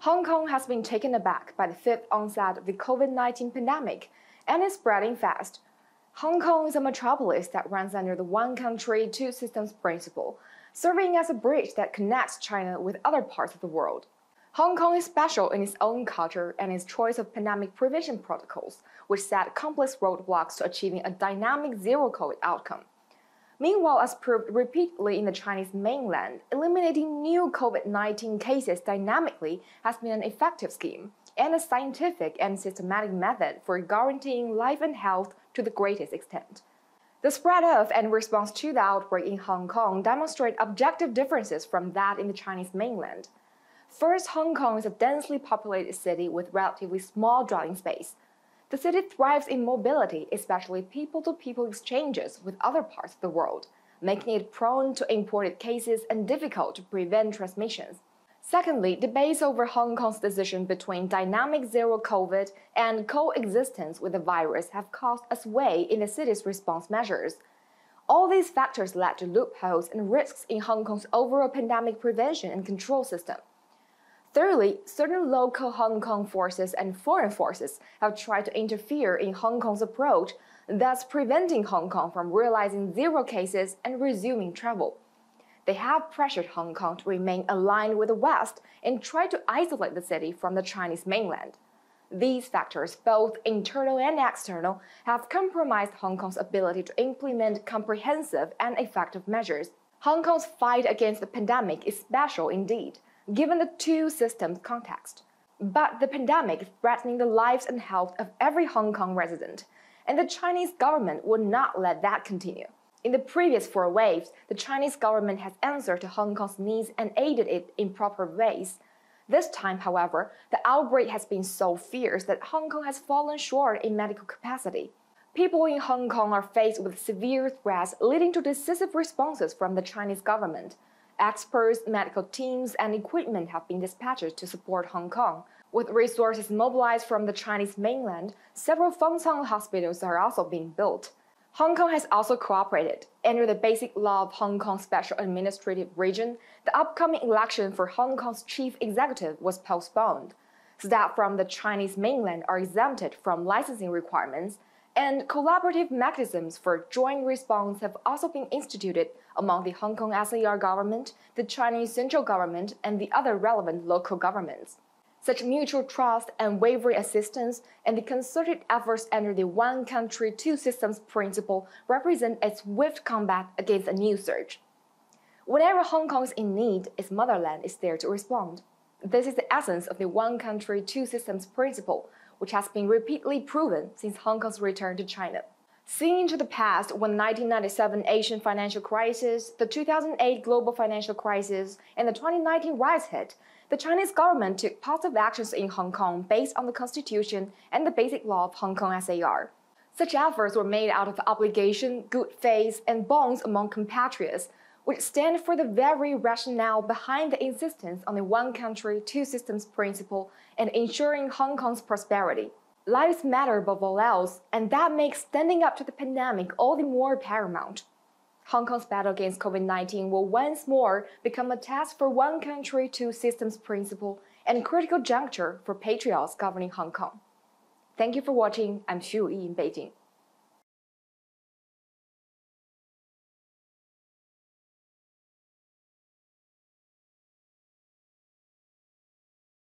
Hong Kong has been taken aback by the fifth onset of the COVID-19 pandemic and is spreading fast. Hong Kong is a metropolis that runs under the one country, two systems principle, serving as a bridge that connects China with other parts of the world. Hong Kong is special in its own culture and its choice of pandemic prevention protocols, which set complex roadblocks to achieving a dynamic zero-COVID outcome. Meanwhile, as proved repeatedly in the Chinese mainland, eliminating new COVID-19 cases dynamically has been an effective scheme and a scientific and systematic method for guaranteeing life and health to the greatest extent. The spread of and response to the outbreak in Hong Kong demonstrate objective differences from that in the Chinese mainland. First, Hong Kong is a densely populated city with relatively small dwelling space. The city thrives in mobility, especially people-to-people exchanges with other parts of the world, making it prone to imported cases and difficult to prevent transmissions. Secondly, debates over Hong Kong's decision between dynamic zero-COVID and coexistence with the virus have caused a sway in the city's response measures. All these factors led to loopholes and risks in Hong Kong's overall pandemic prevention and control system. Thirdly, certain local Hong Kong forces and foreign forces have tried to interfere in Hong Kong's approach, thus preventing Hong Kong from realizing zero cases and resuming travel. They have pressured Hong Kong to remain aligned with the West and try to isolate the city from the Chinese mainland. These factors, both internal and external, have compromised Hong Kong's ability to implement comprehensive and effective measures. Hong Kong's fight against the pandemic is special indeed, given the two systems context. But the pandemic is threatening the lives and health of every Hong Kong resident, and the Chinese government would not let that continue. In the previous four waves, the Chinese government has answered to Hong Kong's needs and aided it in proper ways. This time, however, the outbreak has been so fierce that Hong Kong has fallen short in medical capacity. People in Hong Kong are faced with severe threats leading to decisive responses from the Chinese government. Experts, medical teams, and equipment have been dispatched to support Hong Kong. With resources mobilized from the Chinese mainland, several Fengcang hospitals are also being built. Hong Kong has also cooperated. Under the Basic Law of Hong Kong Special Administrative Region, the upcoming election for Hong Kong's chief executive was postponed. Staff from the Chinese mainland are exempted from licensing requirements, and collaborative mechanisms for joint response have also been instituted among the Hong Kong SAR government, the Chinese central government, and the other relevant local governments. Such mutual trust, unwavering assistance, and the concerted efforts under the one country, two systems principle represent a swift combat against a new surge. Whenever Hong Kong is in need, its motherland is there to respond. This is the essence of the one country, two systems principle, which has been repeatedly proven since Hong Kong's return to China. Seeing into the past, when the 1997 Asian financial crisis, the 2008 global financial crisis, and the 2019 riots hit, the Chinese government took positive actions in Hong Kong based on the Constitution and the Basic Law of Hong Kong SAR. Such efforts were made out of obligation, good faith, and bonds among compatriots, which stand for the very rationale behind the insistence on the one country, two systems principle and ensuring Hong Kong's prosperity. Lives matter above all else, and that makes standing up to the pandemic all the more paramount. Hong Kong's battle against COVID-19 will once more become a test for one country, two systems principle and a critical juncture for patriots governing Hong Kong. Thank you for watching. I'm Xu Yi in Beijing.